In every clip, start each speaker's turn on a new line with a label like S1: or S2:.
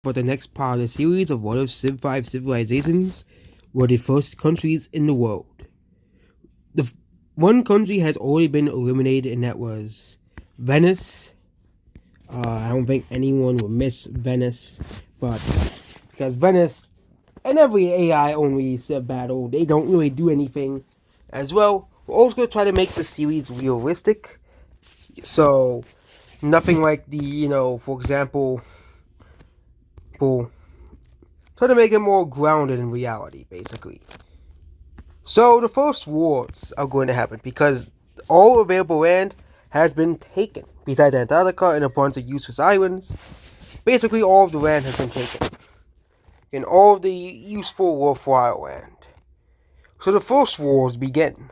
S1: for the next part of the series of what if Civ 5 civilizations were the first countries in the world. The one country has already been eliminated, and that was Venice. I don't think anyone will miss Venice, but because Venice and every AI only Civ battle, they don't really do anything as well. We're also going to try to make the series realistic. So, nothing like for example, try to make it more grounded in reality, basically. So the first wars are going to happen because all available land has been taken, besides Antarctica and a bunch of useless islands. Basically, all of the land has been taken, and all of the useful worthwhile land. So the first wars begin.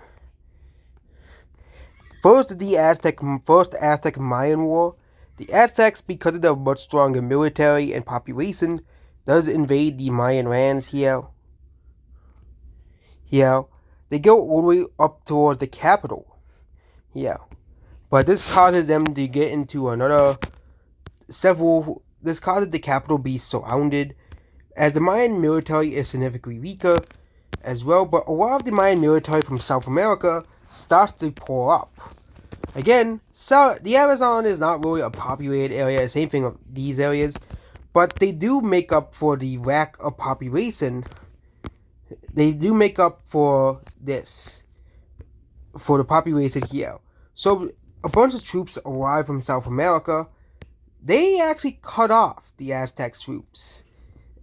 S1: First, the Aztec-Mayan War. The Aztecs, because of their much stronger military and population, does invade the Mayan lands here. They go all the way up towards the capital. But this causes them to get into this causes the capital be surrounded, as the Mayan military is significantly weaker as well, but a lot of the Mayan military from South America starts to pour up. Again, so the Amazon is not really a populated area, same thing of these areas, but they do make up for the lack of population. They do make up for this, for the population here. So a bunch of troops arrive from South America. They actually cut off the Aztec troops,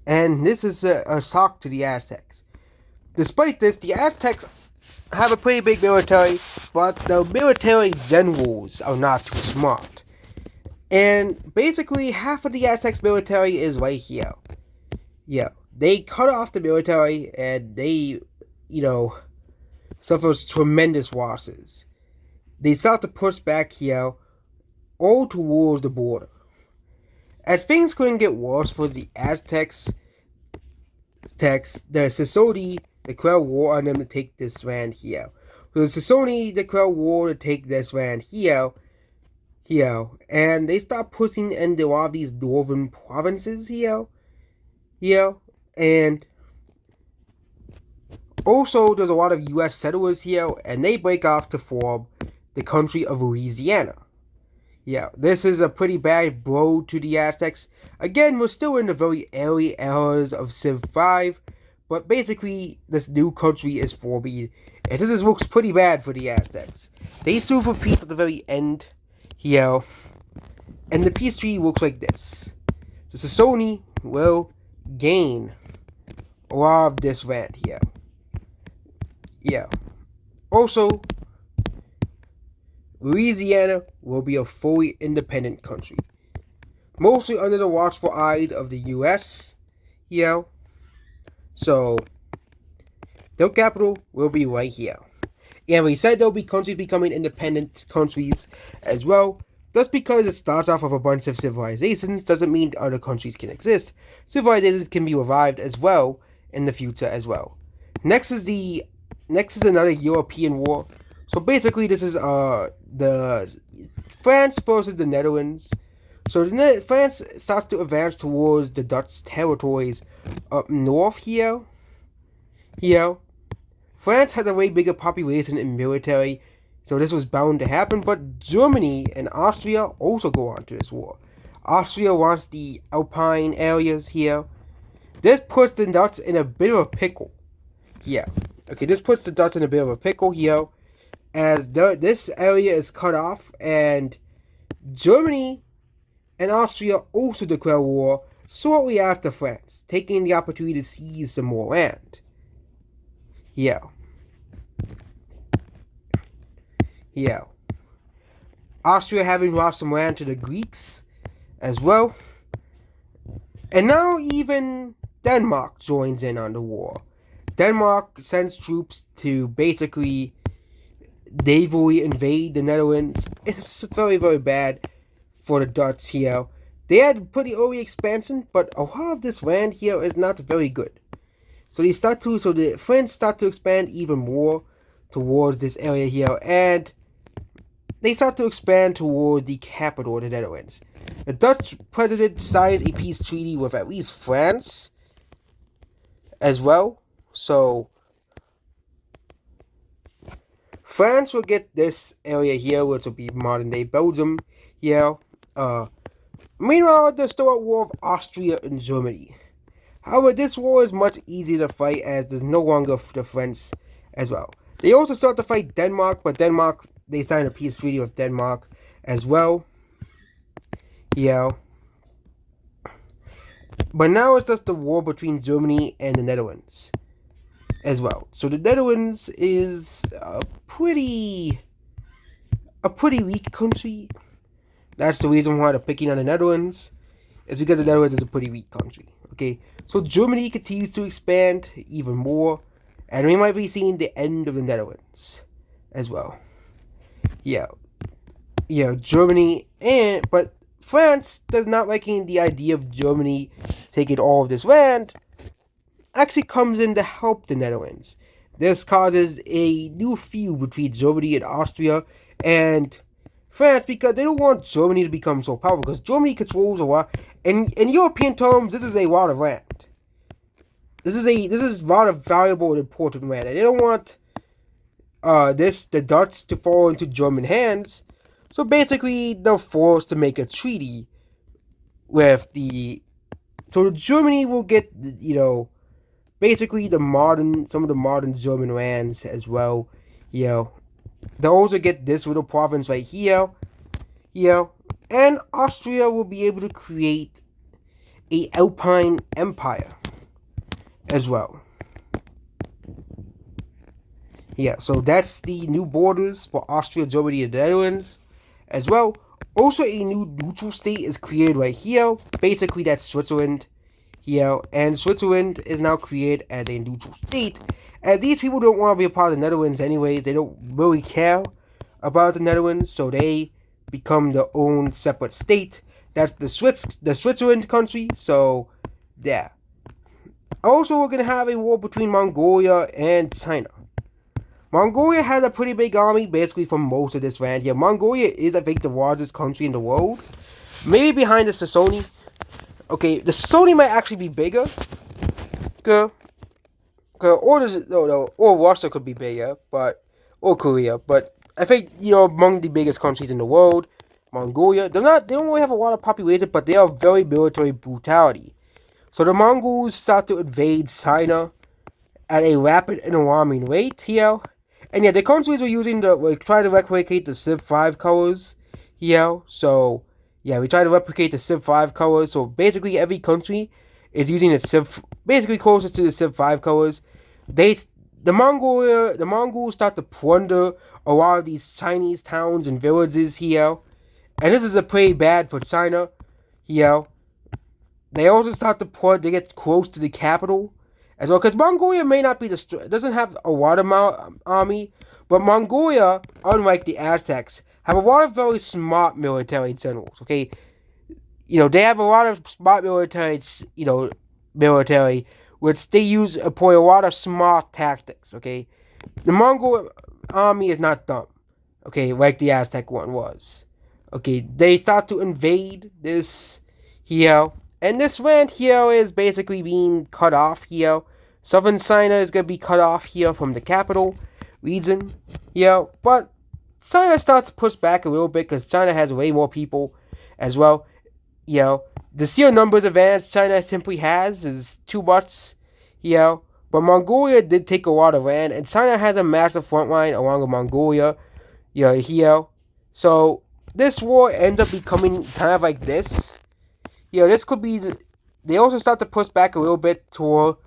S1: and this is a shock to the Aztecs. Despite this, the Aztecs have a pretty big military, but the military generals are not too smart. And basically, half of the Aztecs military is right here. They cut off the military, and they, suffers tremendous losses. They start to push back here, all towards the border. As things couldn't get worse for the Aztecs, the Sassoni declare war on them to take this land here. So the Sassoni declare war to take this land here, and they start pushing into a lot of these northern provinces here, and also there's a lot of U.S. settlers here, and they break off to form the country of Louisiana. This is a pretty bad blow to the Aztecs. Again, we're still in the very early eras of Civ 5, but basically, this new country is forming, and this looks pretty bad for the Aztecs. They sue for peace at the very end here, and the peace treaty looks like this. The Sassoni will gain a lot of this land here. Also, Louisiana will be a fully independent country, mostly under the watchful eyes of the U.S. So, their capital will be right here. And we said there'll be countries becoming independent countries as well. Just because it starts off with a bunch of civilizations doesn't mean other countries can exist. Civilizations can be revived as well in the future as well. Next is another European war. So basically, this is the France versus the Netherlands. So France starts to advance towards the Dutch territories up north here. France has a way bigger population and military, so this was bound to happen. But Germany and Austria also go on to this war. Austria wants the Alpine areas here. This puts the Dutch in a bit of a pickle. This puts the Dutch in a bit of a pickle here, as this area is cut off, and Germany and Austria also declare war shortly after France, taking the opportunity to seize some more land. Austria having lost some land to the Greeks as well. And now even Denmark joins in on the war. Denmark sends troops to basically naval invade the Netherlands. It's very, very bad for the Dutch here. They had pretty early expansion, but a lot of this land here is not very good. So the French start to expand even more towards this area here, and they start to expand toward the capital of the Netherlands. The Dutch president signs a peace treaty with at least France as well. So France will get this area here, which will be modern day Belgium here. Meanwhile, there's still a war of Austria and Germany. However, this war is much easier to fight as there's no longer the French as well. They also start to fight Denmark, but Denmark, they signed a peace treaty with Denmark as well. Yeah. But now it's just the war between Germany and the Netherlands as well. So the Netherlands is a pretty weak country. That's the reason why they're picking on the Netherlands. It's because the Netherlands is a pretty weak country. Okay, so Germany continues to expand even more, and we might be seeing the end of the Netherlands as well. Yeah, Germany, but France does not liking the idea of Germany taking all of this land. Actually comes in to help the Netherlands. This causes a new feud between Germany and Austria and France because they don't want Germany to become so powerful because Germany controls a lot. In European terms, this is a lot of land. This is a lot of valuable and important land. And they don't want the Dutch to fall into German hands. So basically, they're forced to make a treaty with so Germany will get, basically some of the modern German lands as well. They'll also get this little province right here. And Austria will be able to create a Alpine empire as well. So that's the new borders for Austria, Germany, and the Netherlands as well. Also, a new neutral state is created right here. Basically, that's Switzerland here. And Switzerland is now created as a neutral state. And these people don't want to be a part of the Netherlands anyways. They don't really care about the Netherlands. So they become their own separate state. That's the Switzerland country. So, yeah. Also, we're going to have a war between Mongolia and China. Mongolia has a pretty big army, basically for most of this land here. Mongolia is, I think, the largest country in the world. Maybe behind the Sassoni. Okay, the Sassoni might actually be bigger. Or Russia could be bigger, or Korea. But I think, among the biggest countries in the world, Mongolia, they don't really have a lot of population, but they are very military brutality. So the Mongols start to invade China at a rapid and alarming rate here. And the countries were trying to replicate the Civ 5 colors here. So, we try to replicate the Civ 5 colors. So basically every country is using the basically closest to the Civ 5 colors. The Mongols start to plunder a lot of these Chinese towns and villages here. And this is pretty bad for China here. They also start to they get close to the capital as well, because Mongolia may not be doesn't have a lot of army, but Mongolia, unlike the Aztecs, have a lot of very smart military generals. Okay, they have a lot of smart military, which they employ a lot of smart tactics. Okay, the Mongol army is not dumb. Okay, like the Aztec one was. Okay, they start to invade this here. And this land here is basically being cut off here. Southern China is going to be cut off here from the capital region here. But China starts to push back a little bit because China has way more people as well. The sheer numbers advantage China simply has is too much. But Mongolia did take a lot of land. And China has a massive front line along with Mongolia here. So this war ends up becoming kind of like this. This could be they also start to push back a little bit for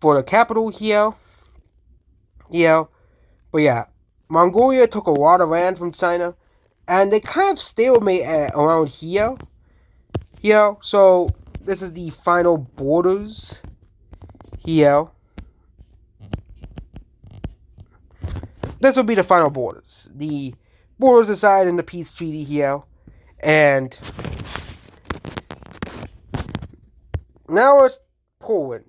S1: the capital here. But Mongolia took a lot of land from China, and they kind of stalemate around here. So this is the final borders here. This will be the final borders. The borders decided in the peace treaty here, and now it's Poland.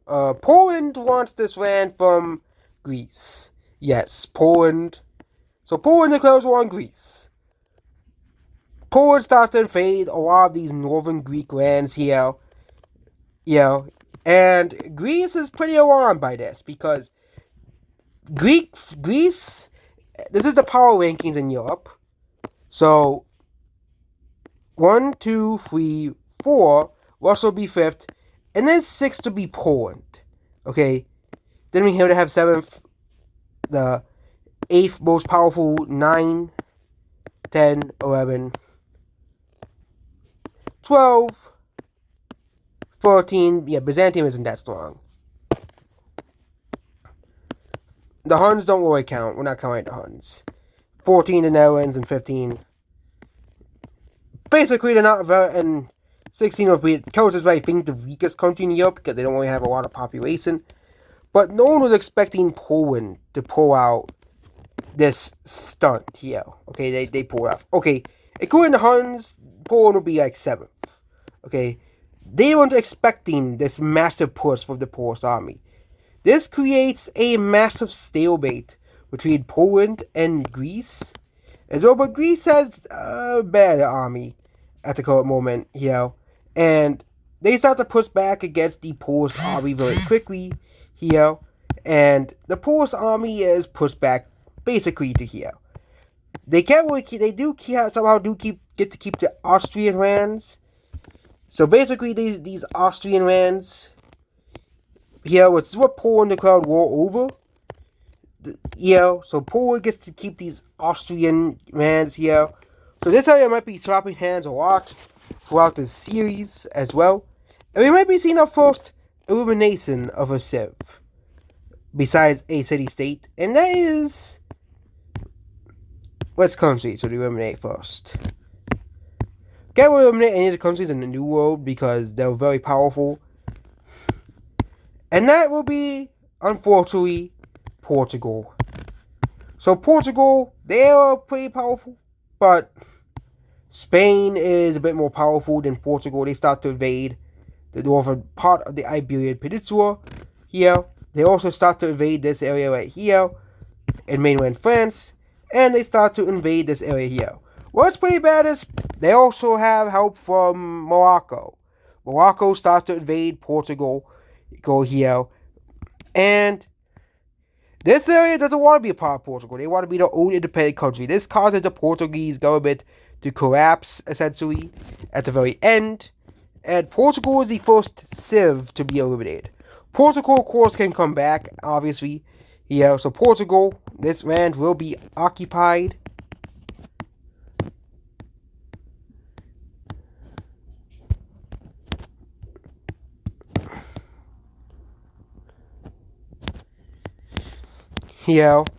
S1: Poland wants this land from Greece. Yes, Poland. So Poland declares war on Greece. Poland starts to invade a lot of these northern Greek lands here. And Greece is pretty alarmed by this because Greece, this is the power rankings in Europe. So 1, 2, 3, 4, Russia will be 5th, and then 6th to be Poland. Okay, then we have 7th, the 8th most powerful, 9, 10, 11, 12, 14, Byzantium isn't that strong. The Huns don't really count. We're not counting the Huns. 14, the Netherlands, and 15. Basically, they're not very. And 16 will be. Coast is, I think, the weakest country in Europe because they don't really have a lot of population. But no one was expecting Poland to pull out this stunt here. Okay, they pulled off. Okay, including the Huns, Poland will be like 7th. Okay, they weren't expecting this massive push from the Polish army. This creates a massive stalemate between Poland and Greece as well, but Greece has a better army at the current moment here, and they start to push back against the Polish army very quickly here, and the Polish army is pushed back basically to here. They can't really keep, they do somehow get to keep the Austrian lands. So basically these Austrian lands here, which is what Poland declared war over. So Poland gets to keep these Austrian lands here. So this area might be swapping hands a lot throughout this series as well. And we might be seeing our first elimination of a civ, besides a city-state, and that is... Which countries would we eliminate first? Can't eliminate any of the countries in the New World because they're very powerful. And that will be, unfortunately, Portugal. So Portugal, they are pretty powerful, but Spain is a bit more powerful than Portugal. They start to invade the northern part of the Iberian Peninsula here. They also start to invade this area right here in mainland France, and they start to invade this area here. What's pretty bad is they also have help from Morocco. Morocco starts to invade Portugal, go here, and this area doesn't want to be a part of Portugal. They want to be their own independent country. This causes the Portuguese government to collapse, essentially, at the very end. And Portugal is the first civ to be eliminated. Portugal, of course, can come back, obviously. So Portugal, this land will be occupied. But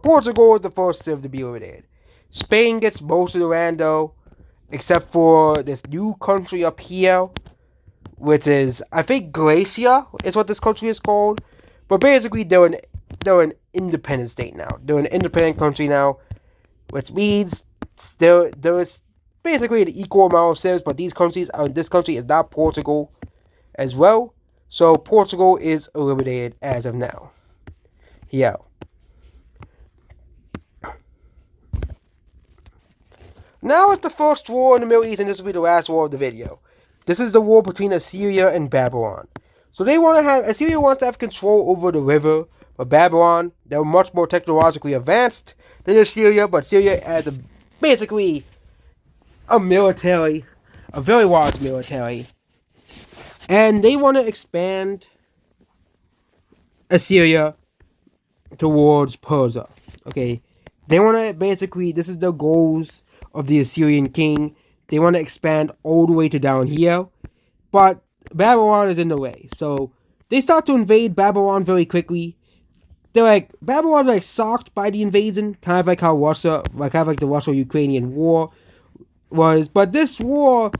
S1: Portugal is the first civ to be eliminated. Spain gets most of the land, though, except for this new country up here, which is, I think, Galicia is what this country is called. But basically, they're an independent state now. They're an independent country now, which means there is basically an equal amount of civs, but this country is not Portugal as well. So Portugal is eliminated as of now. Now it's the first war in the Middle East, and this will be the last war of the video. This is the war between Assyria and Babylon. So Assyria wants to have control over the river, but Babylon, they're much more technologically advanced than Assyria, but Assyria has basically a very large military. And they want to expand Assyria towards Persia. Okay, they want to basically, this is the goals of the Assyrian king. They want to expand all the way to down here, but Babylon is in the way. So they start to invade Babylon very quickly. Babylon's shocked by the invasion, kind of like how the Russo-Ukrainian war was. But this war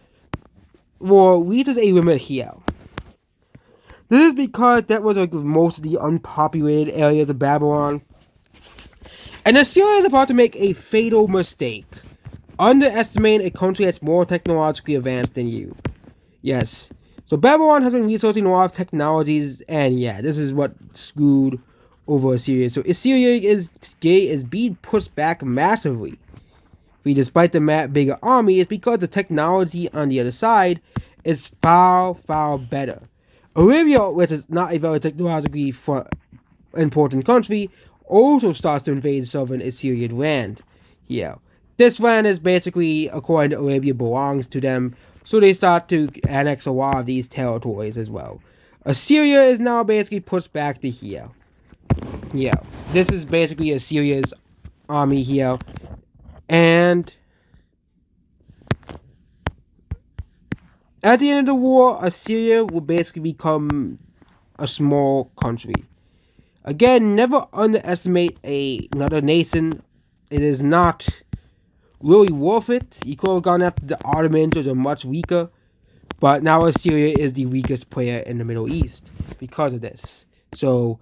S1: reaches a limit here. This is because that was most of the unpopulated areas of Babylon. And Assyria is about to make a fatal mistake. Underestimate a country that's more technologically advanced than you. Yes. So Babylon has been researching a lot of technologies, and this is what screwed over Assyria. So Assyria is being pushed back massively despite the bigger army, is because the technology on the other side is far, far better. Arabia, which is not a very technologically important country, also starts to invade southern Assyrian land. Yeah. This land is basically, according to Arabia, belongs to them, so they start to annex a lot of these territories as well. Assyria is now basically pushed back to here. Yeah. This is basically Assyria's army here. And at the end of the war, Assyria will basically become a small country. Again, never underestimate another nation. It is not really worth it. You could have gone after the Ottomans, which are much weaker. But now Assyria is the weakest player in the Middle East because of this. So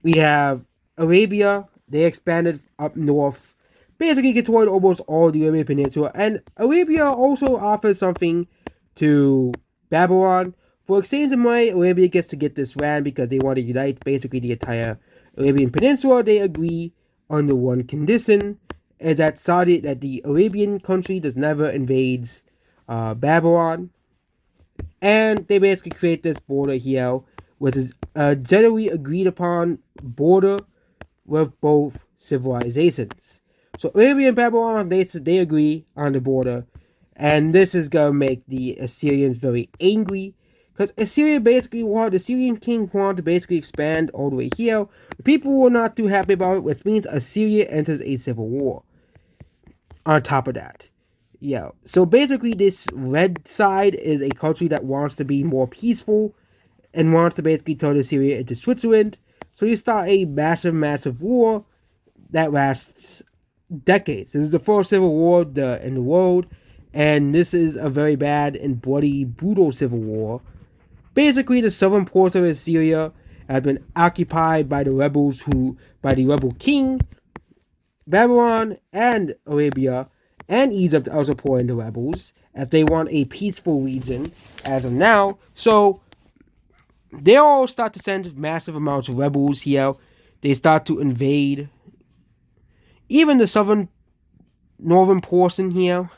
S1: we have Arabia. They expanded up north, basically controlled almost all the Arabian Peninsula. And Arabia also offers something to Babylon. For exchange of money, Arabia gets to get this land because they want to unite basically the entire Arabian Peninsula. They agree under one condition, is that the Arabian country does never invades Babylon. And they basically create this border here, which is a generally agreed upon border with both civilizations. So Arabia and Babylon, they agree on the border, and this is gonna make the Assyrians very angry, because the Assyrian king wanted to basically expand all the way here. The people were not too happy about it, which means Assyria enters a civil war. On top of that, yeah. So basically, this red side is a country that wants to be more peaceful and wants to basically turn Assyria into Switzerland. So you start a massive, massive war that lasts decades. This is the first civil war in the world, and this is a very bad and bloody, brutal civil war. Basically, the southern ports of Assyria have been occupied by the rebel king. Babylon and Arabia and Egypt are supporting the rebels as they want a peaceful region as of now. So they all start to send massive amounts of rebels here. They start to invade even the northern portion here.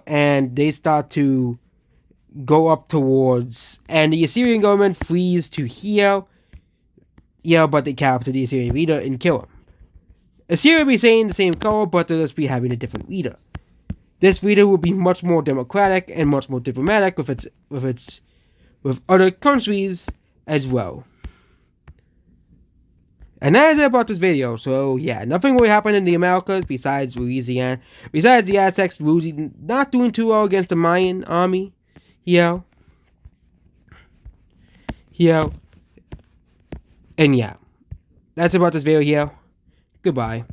S1: And they start to go up towards, and the Assyrian government flees to here. But they capture the Assyrian leader and kill him. Assyria will be saying the same color, but they'll just be having a different leader. This leader will be much more democratic and much more diplomatic with other countries as well. And that is it about this video. So yeah, nothing really happened in the Americas besides Louisiana. Besides the Aztecs not doing too well against the Mayan army. And yeah, that's about this video here. Goodbye.